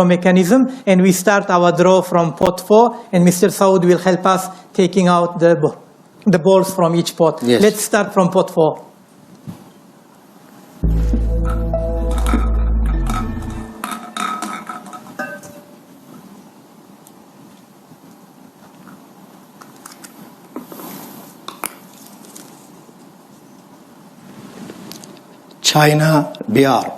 mechanism, and we start our draw from pot 4, and Mr. Saud will help us taking out the balls from each pot. Yes. Let's start from pot 4. China, BR.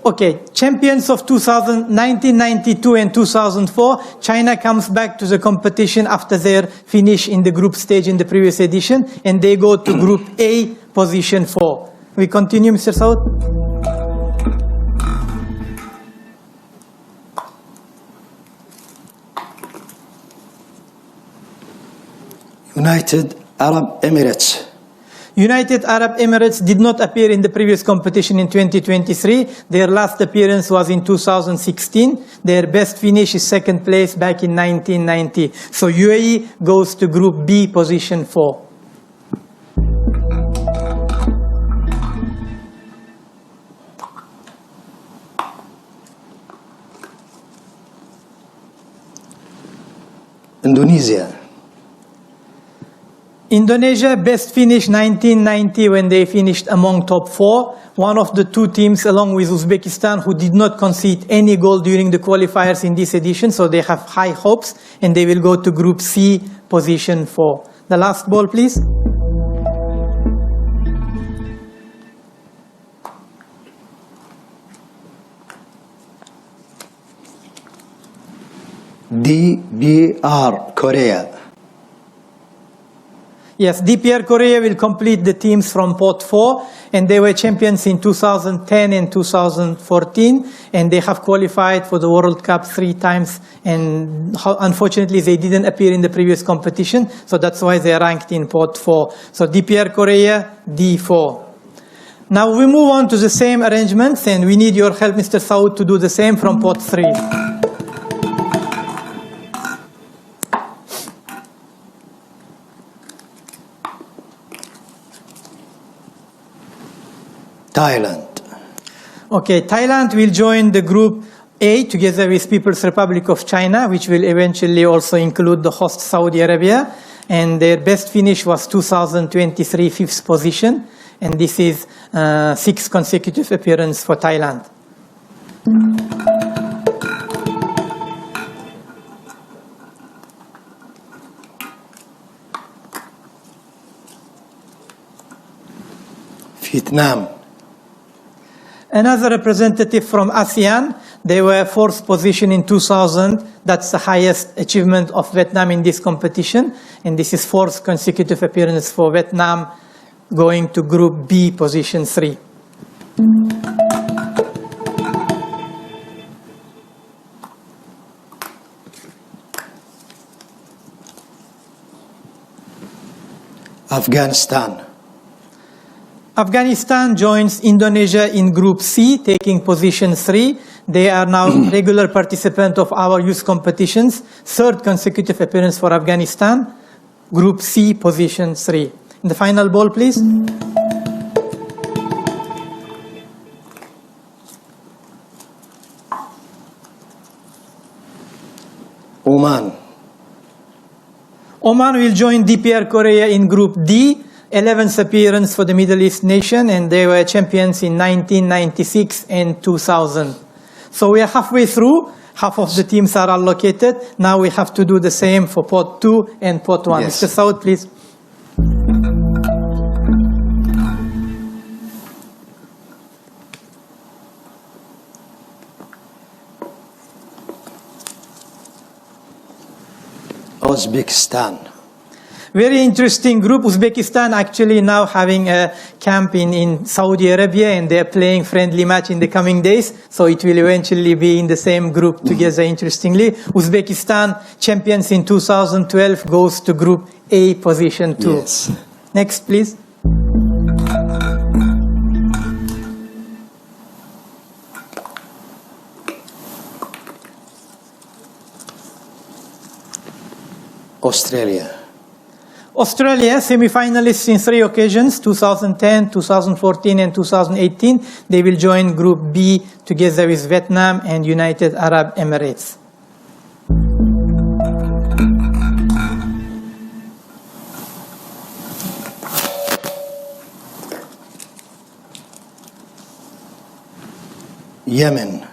Okay, champions of 1992 and 2004, China comes back to the competition after their finish in the group stage in the previous edition, and they go to Group A, position 4. We continue, Mr. Saud? United Arab Emirates. United Arab Emirates did not appear in the previous competition in 2023. Their last appearance was in 2016. Their best finish is second place back in 1990. So UAE goes to Group B, position 4. Indonesia. Indonesia best finish 1990 when they finished among top 4. One of the two teams along with Uzbekistan who did not concede any goal during the qualifiers in this edition, so they have high hopes and they will go to Group C, position 4. The last ball, please. DBR Korea. Yes, DPR Korea will complete the teams from pot 4, and they were champions in 2010 and 2014, and they have qualified for the World Cup 3 times, and unfortunately they didn't appear in the previous competition, so that's why they are ranked in pot 4. So DPR Korea, D4. Now we move on to the same arrangements, and we need your help, Mr. Saud, to do the same from pot 3. Thailand. Okay, Thailand will join the Group A together with People's Republic of China, which will eventually also include the host Saudi Arabia. And their best finish was 2023, 5th position. And this is 6th consecutive appearance for Thailand. Vietnam. Another representative from ASEAN, they were 4th position in 2000. That's the highest achievement of Vietnam in this competition. And this is 4th consecutive appearance for Vietnam, going to Group B, position 3. Afghanistan. Afghanistan joins Indonesia in Group C, taking position 3. They are now regular participant of our youth competitions. 3rd consecutive appearance for Afghanistan. Group C, position 3. The final ball, please. Oman. Oman will join DPR Korea in Group D. 11th appearance for the Middle East nation, and they were champions in 1996 and 2000. So we are halfway through. Half of the teams are allocated. Now we have to do the same for pot 2 and pot 1. Yes. Mr. Saud, please. Uzbekistan. Very interesting group. Uzbekistan actually now having a camp in Saudi Arabia, and they're playing friendly match in the coming days. So it will eventually be in the same group together, interestingly. Uzbekistan, champions in 2012, goes to Group A, position 2. Yes. Next, please. Australia. Australia, semi-finalists in 3 occasions, 2010, 2014 and 2018. They will join Group B together with Vietnam and United Arab Emirates. Yemen.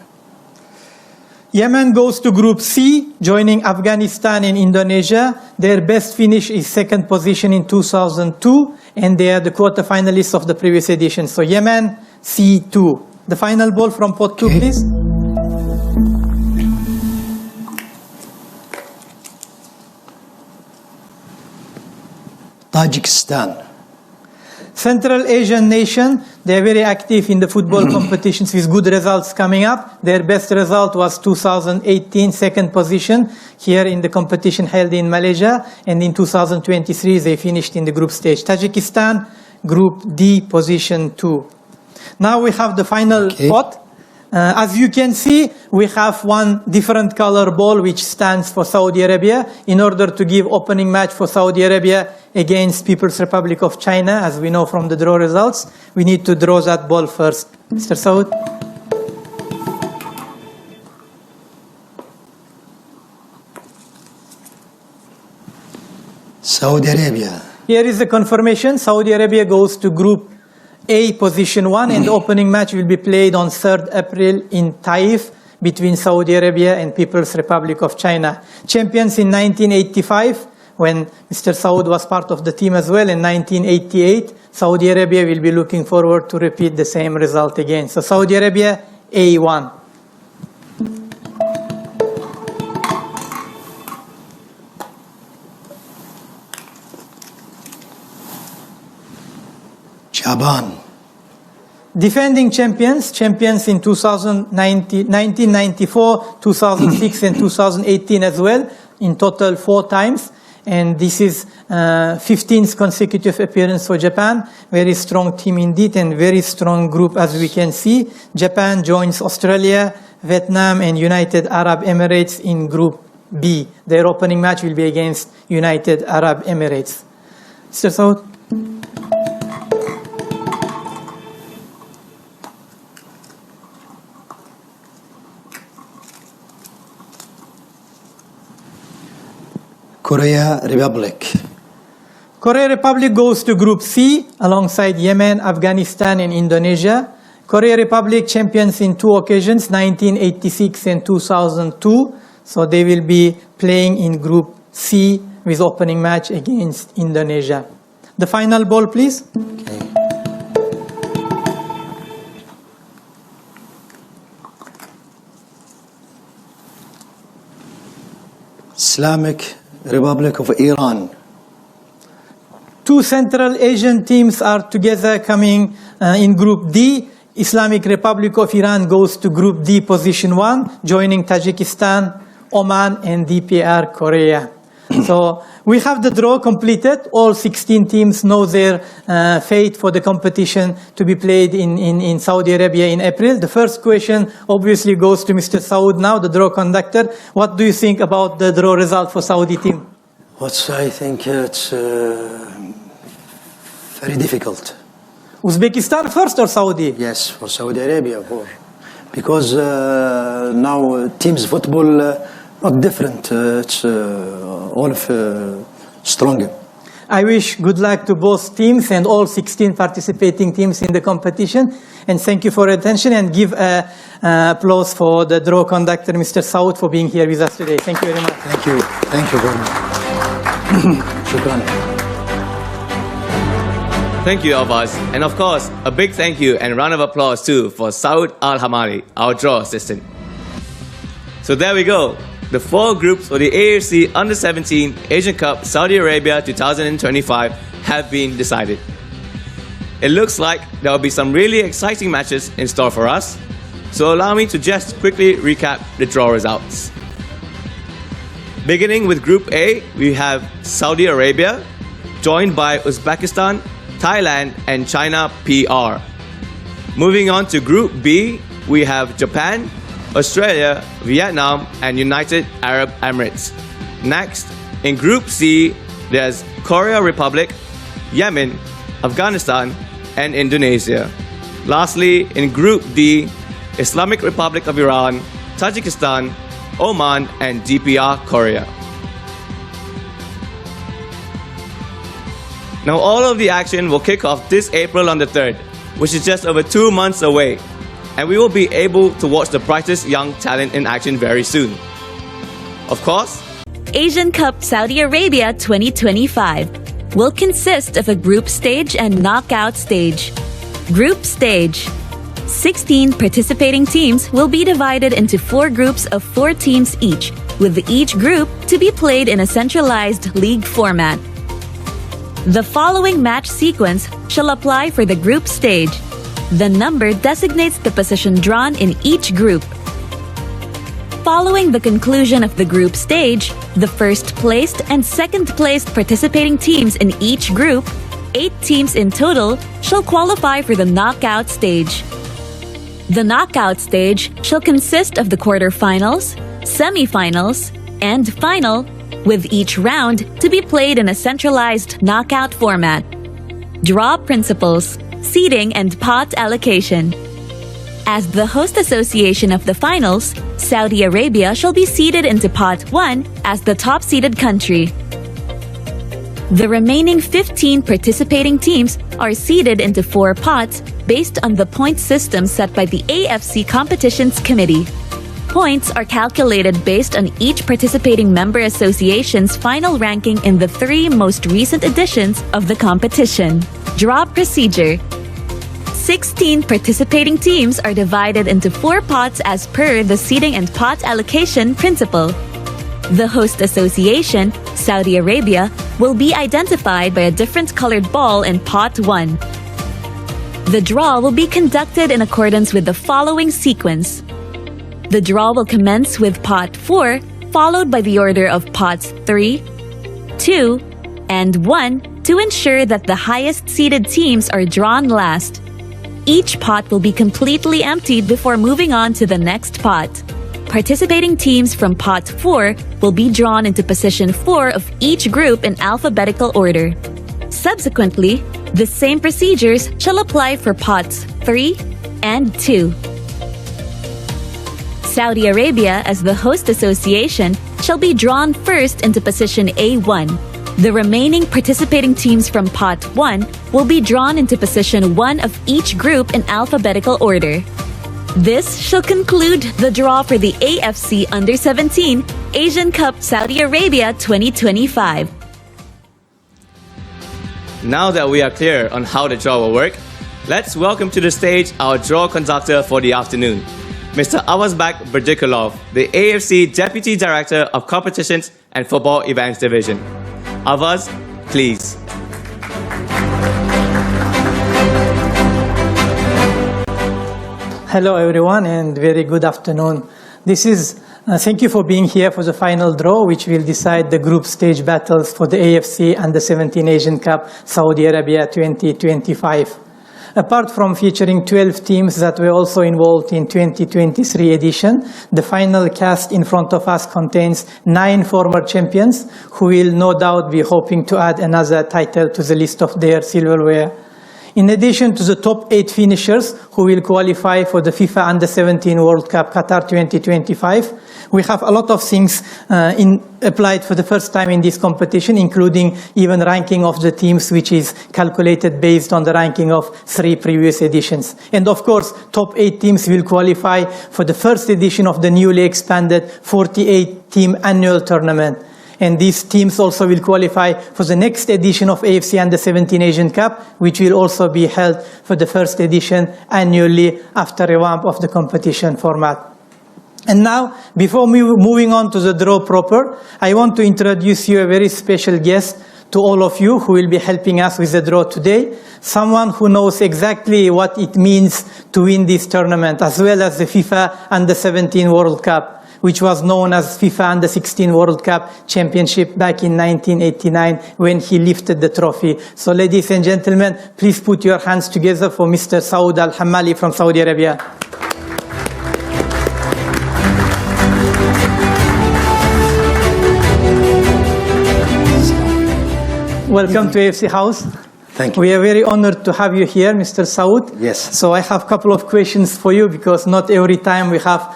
Yemen goes to Group C, joining Afghanistan and Indonesia. Their best finish is 2nd position in 2002, and they are the quarterfinalists of the previous edition. So Yemen, C2. The final ball from pot 2, please. Tajikistan. Central Asian nation, they are very active in the football competitions with good results coming up. Their best result was 2018, 2nd position here in the competition held in Malaysia. And in 2023, they finished in the group stage. Tajikistan, Group D, position 2. Now we have the final pot. As you can see, we have one different color ball which stands for Saudi Arabia in order to give opening match for Saudi Arabia against People's Republic of China, as we know from the draw results. We need to draw that ball first. Mr. Saud. Saudi Arabia. Here is the confirmation. Saudi Arabia goes to Group A, position 1, and the opening match will be played on 3rd April in Taif between Saudi Arabia and People's Republic of China. Champions in 1985, when Mr. Saud was part of the team as well. In 1988, Saudi Arabia will be looking forward to repeat the same result again. So Saudi Arabia, A1. Japan. Defending champions in 1994, 2006 and 2018 as well, in total 4 times. And this is 15th consecutive appearance for Japan. Very strong team indeed, and very strong group as we can see. Japan joins Australia, Vietnam and United Arab Emirates in Group B. Their opening match will be against United Arab Emirates. Mr. Saud. Korea Republic. Korea Republic goes to Group C alongside Yemen, Afghanistan and Indonesia. Korea Republic champions in 2 occasions, 1986 and 2002. So they will be playing in Group C with opening match against Indonesia. The final ball, please. Okay. Islamic Republic of Iran. 2 Central Asian teams are together coming in Group D. Islamic Republic of Iran goes to Group D, position 1, joining Tajikistan, Oman and DPR Korea. So we have the draw completed. All 16 teams know their fate for the competition to be played in Saudi Arabia in April. The first question obviously goes to Mr. Saud now, the draw conductor. What do you think about the draw result for Saudi team? I think it's very difficult. Uzbekistan first or Saudi? Yes, for Saudi Arabia, because now teams football not different. It's all of stronger. I wish good luck to both teams and all 16 participating teams in the competition. And thank you for your attention, and give applause for the draw conductor, Mr. Saud, for being here with us today. Thank you very much. Thank you. Thank you very much. Shukran. Thank you, Alvaz. And of course, a big thank you and round of applause too for Saud Al-Hamari, our draw assistant. So there we go. The 4 groups for the AFC Under-17 Asian Cup Saudi Arabia 2025 have been decided. It looks like there will be some really exciting matches in store for us. So allow me to just quickly recap the draw results. Beginning with Group A, we have Saudi Arabia, joined by Uzbekistan, Thailand and China PR. Moving on to Group B, we have Japan, Australia, Vietnam and United Arab Emirates. Next, in Group C, there's Korea Republic, Yemen, Afghanistan, and Indonesia. Lastly, in Group D, Islamic Republic of Iran, Tajikistan, Oman, and DPR Korea. Now all of the action will kick off this April on the 3rd, which is just over 2 months away, and we will be able to watch the brightest young talent in action very soon. Of course, Asian Cup Saudi Arabia 2025 will consist of a group stage and knockout stage. Group stage. 16 participating teams will be divided into 4 groups of 4 teams each, with each group to be played in a centralized league format. The following match sequence shall apply for the group stage. The number designates the position drawn in each group. Following the conclusion of the group stage, the first-placed and second-placed participating teams in each group, 8 teams in total, shall qualify for the knockout stage. The knockout stage shall consist of the quarterfinals, semifinals, and final, with each round to be played in a centralized knockout format. Draw principles, seeding, and pot allocation. As the host association of the finals, Saudi Arabia shall be seeded into Pot 1 as the top-seeded country. The remaining 15 participating teams are seeded into 4 pots based on the point system set by the AFC Competitions Committee. Points are calculated based on each participating member association's final ranking in the 3 most recent editions of the competition. Draw procedure. 16 participating teams are divided into 4 pots as per the seeding and pot allocation principle. The host association, Saudi Arabia, will be identified by a different colored ball in Pot 1. The draw will be conducted in accordance with the following sequence. The draw will commence with Pot 4, followed by the order of Pots 3, 2, and 1 to ensure that the highest seeded teams are drawn last. Each pot will be completely emptied before moving on to the next pot. Participating teams from Pot 4 will be drawn into position 4 of each group in alphabetical order. Subsequently, the same procedures shall apply for Pots 3 and 2. Saudi Arabia, as the host association, shall be drawn first into position A1. The remaining participating teams from Pot 1 will be drawn into position 1 of each group in alphabetical order. This shall conclude the draw for the AFC Under-17 Asian Cup Saudi Arabia 2025. now that we are clear on how the draw will work, let's welcome to the stage our draw conductor for the afternoon, Mr. Avazbek Berdikulov, the AFC Deputy Director of Competitions and Football Events Division. Avaz, please. Hello everyone and very good afternoon. Thank you for being here for the final draw, which will decide the group stage battles for the AFC Under-17 Asian Cup Saudi Arabia 2025. Apart from featuring 12 teams that were also involved in 2023 edition, the final cast in front of us contains 9 former champions who will no doubt be hoping to add another title to the list of their silverware. In addition to the top 8 finishers who will qualify for the FIFA Under-17 World Cup Qatar 2025, we have a lot of things applied for the first time in this competition, including even ranking of the teams, which is calculated based on the ranking of 3 previous editions. And of course, top 8 teams will qualify for the first edition of the newly expanded 48-team annual tournament. And these teams also will qualify for the next edition of AFC Under-17 Asian Cup, which will also be held for the first edition annually after revamp of the competition format. And now, before moving on to the draw proper, I want to introduce you a very special guest to all of you who will be helping us with the draw today. Someone who knows exactly what it means to win this tournament, as well as the FIFA Under-17 World Cup, which was known as FIFA Under-16 World Cup Championship back in 1989 when he lifted the trophy. So ladies and gentlemen, please put your hands together for Mr. Saud Al-Hamali from Saudi Arabia. Welcome to AFC House. Thank you. We are very honored to have you here, Mr. Saud. Yes. So I have a couple of questions for you because not every time we have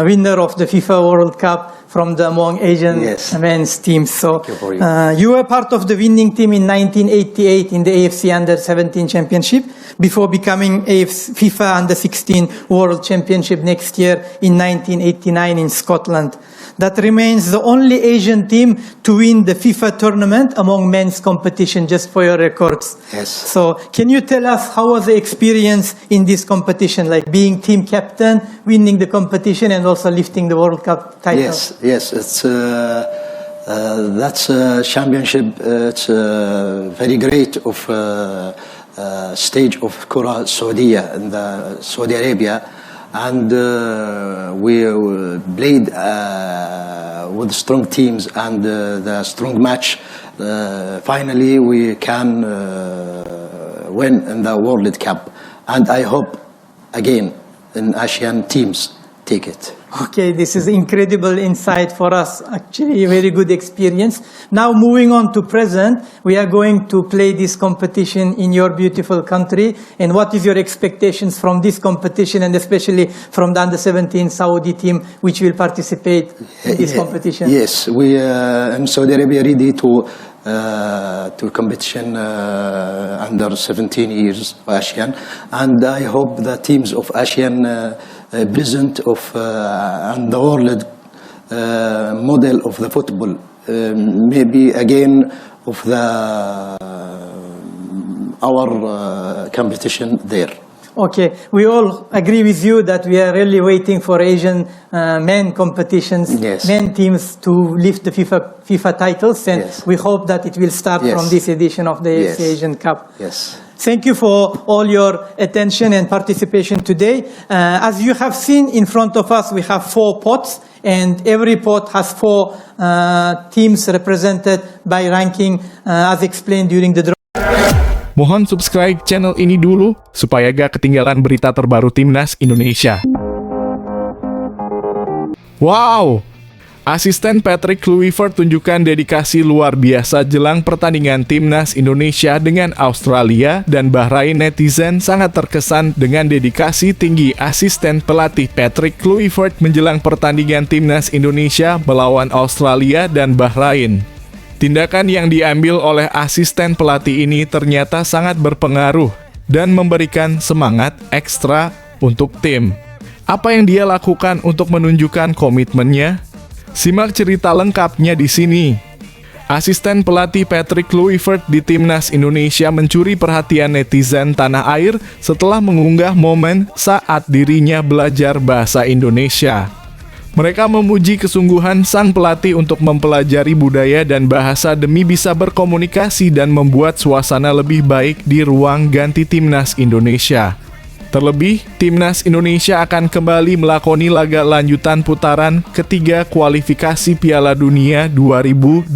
winner of the FIFA World Cup from the among Asian Yes. men's teams. So Thank you for you. you were part of the winning team in 1988 in the AFC Under-17 Championship before becoming FIFA Under-16 World Championship next year in 1989 in Scotland. That remains the only Asian team to win the FIFA tournament among men's competition, just for your records. Yes. So can you tell us how was the experience in this competition, like being team captain, winning the competition and also lifting the World Cup title? Yes, it's that's a championship. It's very great of stage of Kura Saudiya in the Saudi Arabia, and we played with strong teams and the strong match. Finally, we can win in the World Cup, and I hope again in Asian teams take it. Okay, this is incredible insight for us. Actually, a very good experience. Now, moving on to present, we are going to play this competition in your beautiful country. And what is your expectations from this competition, and especially from the Under-17 Saudi team, which will participate in this competition? Yes, we in Saudi Arabia ready to competition under 17 years of ASEAN, and I hope the teams of ASEAN present of and the world model of the football, maybe again of the our competition there. Okay, we all agree with you that we are really waiting for Asian men competitions, Yes. men teams to lift the FIFA titles, and Yes. we hope that it will start Yes. from this edition of the Yes. AFC Asian Cup. Yes. Thank you for all your attention and participation today. As you have seen in front of us, we have 4 pots, and every pot has 4 teams represented by ranking as explained during the draw. Mohon subscribe channel ini dulu, supaya gak ketinggalan berita terbaru Timnas Indonesia. Wow! Asisten Patrick Kluivert tunjukkan dedikasi luar biasa jelang pertandingan Timnas Indonesia dengan Australia, dan Bahrain netizen sangat terkesan dengan dedikasi tinggi asisten pelatih Patrick Kluivert menjelang pertandingan Timnas Indonesia melawan Australia dan Bahrain. Tindakan yang diambil oleh asisten pelatih ini ternyata sangat berpengaruh dan memberikan semangat ekstra untuk tim. Apa yang dia lakukan untuk menunjukkan komitmennya? Simak cerita lengkapnya di sini. Asisten pelatih Patrick Kluivert di Timnas Indonesia mencuri perhatian netizen tanah air setelah mengunggah momen saat dirinya belajar bahasa Indonesia. Mereka memuji kesungguhan sang pelatih untuk mempelajari budaya dan bahasa demi bisa berkomunikasi dan membuat suasana lebih baik di ruang ganti Timnas Indonesia. Terlebih, Timnas Indonesia akan kembali melakoni laga lanjutan putaran ketiga kualifikasi Piala Dunia 2026.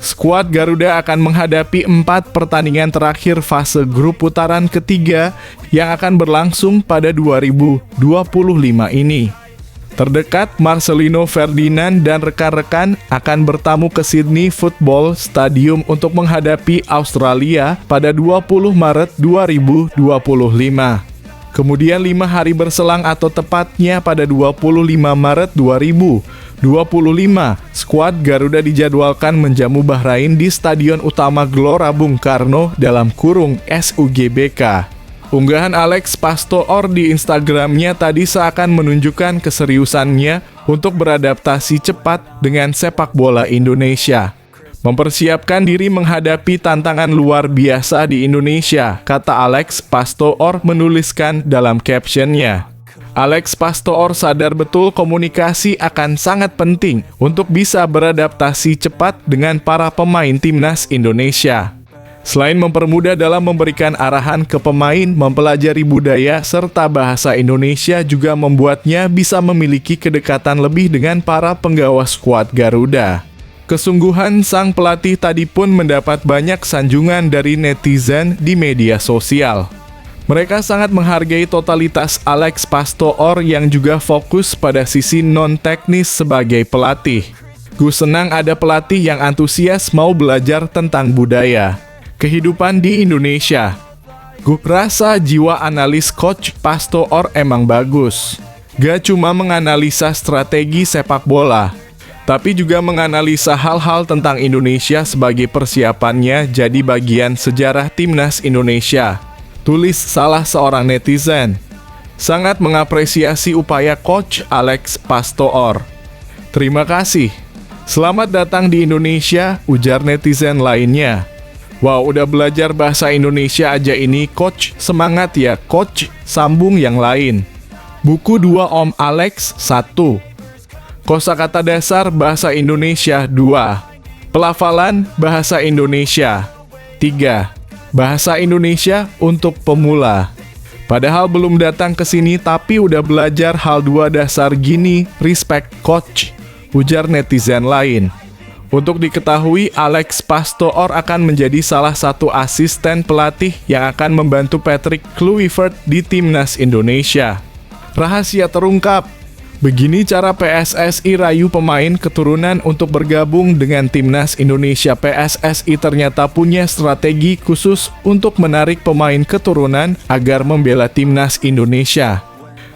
Skuad Garuda akan menghadapi 4 pertandingan terakhir fase grup putaran ketiga yang akan berlangsung pada 2025 ini. Terdekat, Marcelino Ferdinand dan rekan-rekan akan bertamu ke Sydney Football Stadium untuk menghadapi Australia pada 20 Maret 2025. Kemudian 5 hari berselang atau tepatnya pada 25 Maret 2025, skuad Garuda dijadwalkan menjamu Bahrain di Stadion Utama Gelora Bung Karno (SUGBK). Unggahan Alex Pastoor di Instagramnya tadi seakan menunjukkan keseriusannya untuk beradaptasi cepat dengan sepak bola Indonesia. Mempersiapkan diri menghadapi tantangan luar biasa di Indonesia, kata Alex Pastoor menuliskan dalam captionnya. Alex Pastoor sadar betul komunikasi akan sangat penting untuk bisa beradaptasi cepat dengan para pemain Timnas Indonesia. Selain mempermudah dalam memberikan arahan ke pemain, mempelajari budaya serta bahasa Indonesia juga membuatnya bisa memiliki kedekatan lebih dengan para penggawa skuad Garuda. Kesungguhan sang pelatih tadi pun mendapat banyak sanjungan dari netizen di media sosial. Mereka sangat menghargai totalitas Alex Pastoor yang juga fokus pada sisi non-teknis sebagai pelatih. Gue senang ada pelatih yang antusias mau belajar tentang budaya, kehidupan di Indonesia. Gue rasa jiwa analis Coach Pastor emang bagus. Gak cuma menganalisa strategi sepak bola, tapi juga menganalisa hal-hal tentang Indonesia sebagai persiapannya jadi bagian sejarah Timnas Indonesia. Tulis salah seorang netizen. Sangat mengapresiasi upaya Coach Alex Pastor. Terima kasih. Selamat datang di Indonesia, ujar netizen lainnya. Wow, udah belajar bahasa Indonesia aja ini, Coach. Semangat ya, Coach. Sambung yang lain. Buku 2 Om Alex, 1. Kosakata dasar bahasa Indonesia, 2. Pelafalan bahasa Indonesia, 3. Bahasa Indonesia untuk pemula. Padahal belum datang ke sini tapi udah belajar hal 2 dasar gini, respect Coach, ujar netizen lain. Untuk diketahui, Alex Pastor akan menjadi salah satu asisten pelatih yang akan membantu Patrick Kluivert di Timnas Indonesia. Rahasia terungkap. Begini cara PSSI rayu pemain keturunan untuk bergabung dengan Timnas Indonesia. PSSI ternyata punya strategi khusus untuk menarik pemain keturunan agar membela Timnas Indonesia.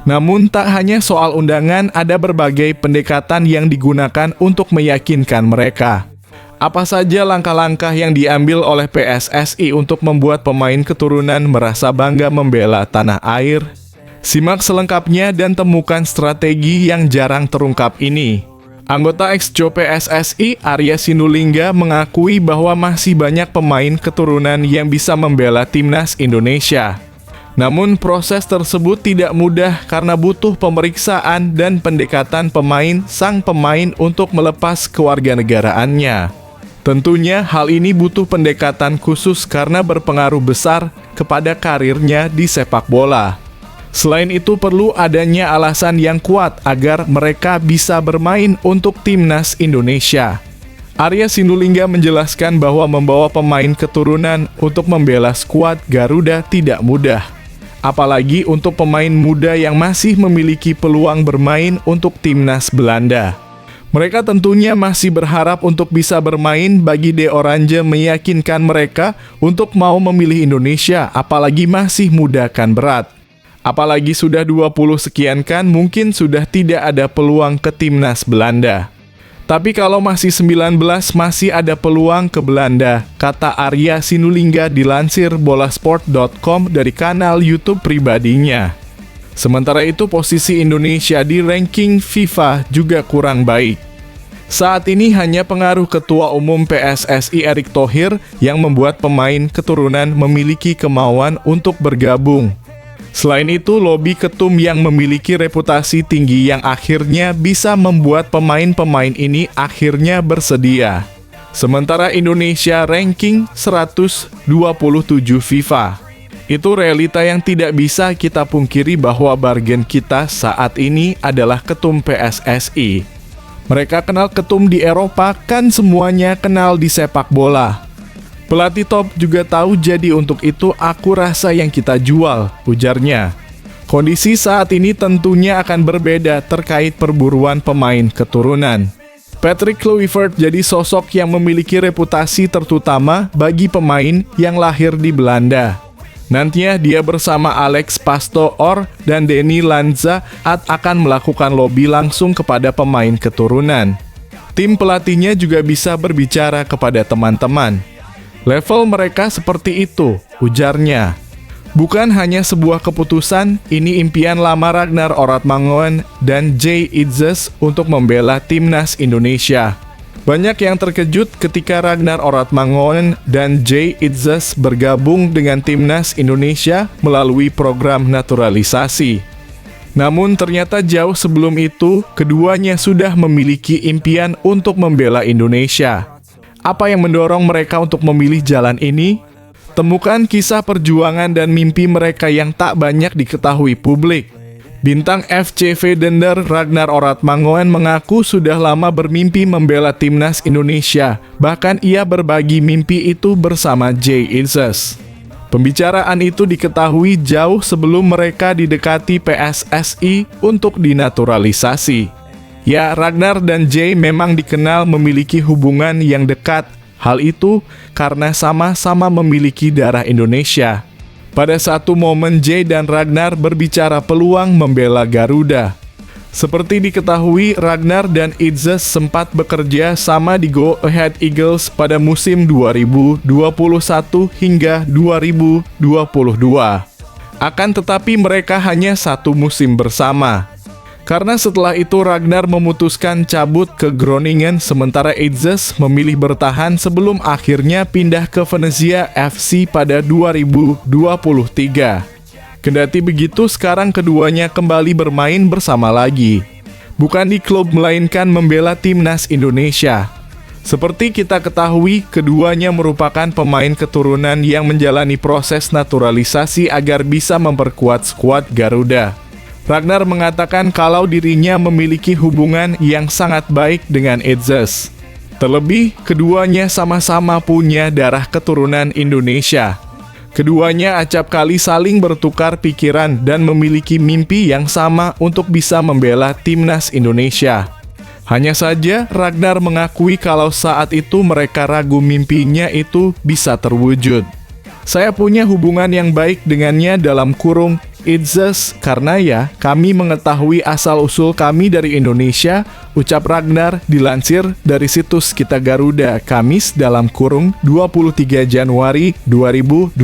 Namun tak hanya soal undangan, ada berbagai pendekatan yang digunakan untuk meyakinkan mereka. Apa saja langkah-langkah yang diambil oleh PSSI untuk membuat pemain keturunan merasa bangga membela tanah air? Simak selengkapnya dan temukan strategi yang jarang terungkap ini. Anggota Exco PSSI, Arya Sinulinga, mengakui bahwa masih banyak pemain keturunan yang bisa membela Timnas Indonesia. Namun proses tersebut tidak mudah karena butuh pemeriksaan dan pendekatan sang pemain untuk melepas kewarganegaraannya. Tentunya hal ini butuh pendekatan khusus karena berpengaruh besar kepada karirnya di sepak bola. Selain itu perlu adanya alasan yang kuat agar mereka bisa bermain untuk Timnas Indonesia. Arya Sinulinga menjelaskan bahwa membawa pemain keturunan untuk membela skuad Garuda tidak mudah. Apalagi untuk pemain muda yang masih memiliki peluang bermain untuk Timnas Belanda. Mereka tentunya masih berharap untuk bisa bermain bagi De Oranje meyakinkan mereka untuk mau memilih Indonesia, apalagi masih muda kan berat. Apalagi sudah 20 sekian kan mungkin sudah tidak ada peluang ke Timnas Belanda. Tapi kalau masih 19 masih ada peluang ke Belanda, kata Arya Sinulinga dilansir bolasport.com dari kanal YouTube pribadinya. Sementara itu posisi Indonesia di ranking FIFA juga kurang baik. Saat ini hanya pengaruh Ketua Umum PSSI Erick Thohir yang membuat pemain keturunan memiliki kemauan untuk bergabung. Selain itu, lobi ketum yang memiliki reputasi tinggi yang akhirnya bisa membuat pemain-pemain ini akhirnya bersedia. Sementara Indonesia ranking 127 FIFA. Itu realita yang tidak bisa kita pungkiri bahwa bargain kita saat ini adalah ketum PSSI. Mereka kenal ketum di Eropa, kan semuanya kenal di sepak bola. Pelatih top juga tahu, jadi untuk itu aku rasa yang kita jual, ujarnya. Kondisi saat ini tentunya akan berbeda terkait perburuan pemain keturunan. Patrick Kluivert jadi sosok yang memiliki reputasi terutama bagi pemain yang lahir di Belanda. Nantinya dia bersama Alex Pastor dan Denny Lanza akan melakukan lobi langsung kepada pemain keturunan. Tim pelatihnya juga bisa berbicara kepada teman-teman. Level mereka seperti itu, ujarnya. Bukan hanya sebuah keputusan, ini impian lama Ragnar Oratmangoen dan Jay Itzes untuk membela Timnas Indonesia. Banyak yang terkejut ketika Ragnar Oratmangoen dan Jay Itzes bergabung dengan Timnas Indonesia melalui program naturalisasi. Namun ternyata jauh sebelum itu, keduanya sudah memiliki impian untuk membela Indonesia. Apa yang mendorong mereka untuk memilih jalan ini? Temukan kisah perjuangan dan mimpi mereka yang tak banyak diketahui publik. Bintang FC Vedender Ragnar Oratmangoen mengaku sudah lama bermimpi membela Timnas Indonesia. Bahkan ia berbagi mimpi itu bersama Jay Itzes. Pembicaraan itu diketahui jauh sebelum mereka didekati PSSI untuk dinaturalisasi. Ya, Ragnar dan Jay memang dikenal memiliki hubungan yang dekat. Hal itu karena sama-sama memiliki darah Indonesia. Pada satu momen Jay dan Ragnar berbicara peluang membela Garuda. Seperti diketahui, Ragnar dan Itzes sempat bekerja sama di Go Ahead Eagles pada musim 2021 hingga 2022. Akan tetapi mereka hanya satu musim bersama. Karena setelah itu Ragnar memutuskan cabut ke Groningen, sementara Itzes memilih bertahan sebelum akhirnya pindah ke Venezia FC pada 2023. Kendati begitu, sekarang keduanya kembali bermain bersama lagi. Bukan di klub, melainkan membela Timnas Indonesia. Seperti kita ketahui, keduanya merupakan pemain keturunan yang menjalani proses naturalisasi agar bisa memperkuat skuad Garuda. Ragnar mengatakan kalau dirinya memiliki hubungan yang sangat baik dengan Itzes. Terlebih, keduanya sama-sama punya darah keturunan Indonesia. Keduanya acap kali saling bertukar pikiran dan memiliki mimpi yang sama untuk bisa membela Timnas Indonesia. Hanya saja, Ragnar mengakui kalau saat itu mereka ragu mimpinya itu bisa terwujud. Saya punya hubungan yang baik dengannya dalam kurung Itzes karena ya kami mengetahui asal-usul kami dari Indonesia, ucap Ragnar dilansir dari situs Kita Garuda Kamis dalam kurung 23 Januari 2025.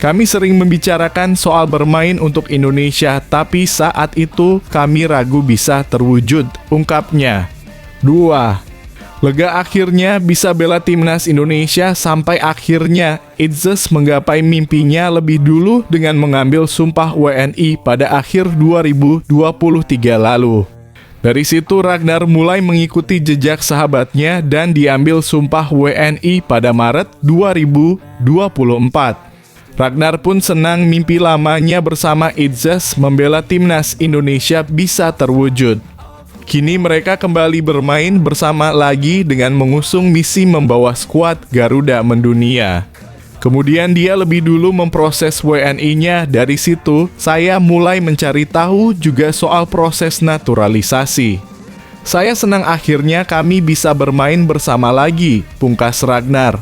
Kami sering membicarakan soal bermain untuk Indonesia, tapi saat itu kami ragu bisa terwujud, ungkapnya. 2. Lega akhirnya bisa bela Timnas Indonesia sampai akhirnya Itzes menggapai mimpinya lebih dulu dengan mengambil sumpah WNI pada akhir 2023 lalu. Dari situ Ragnar mulai mengikuti jejak sahabatnya dan diambil sumpah WNI pada Maret 2024. Ragnar pun senang mimpi lamanya bersama Itzes membela Timnas Indonesia bisa terwujud. Kini mereka kembali bermain bersama lagi dengan mengusung misi membawa skuad Garuda mendunia. Kemudian dia lebih dulu memproses WNI-nya. Dari situ, saya mulai mencari tahu juga soal proses naturalisasi. Saya senang akhirnya kami bisa bermain bersama lagi, pungkas Ragnar.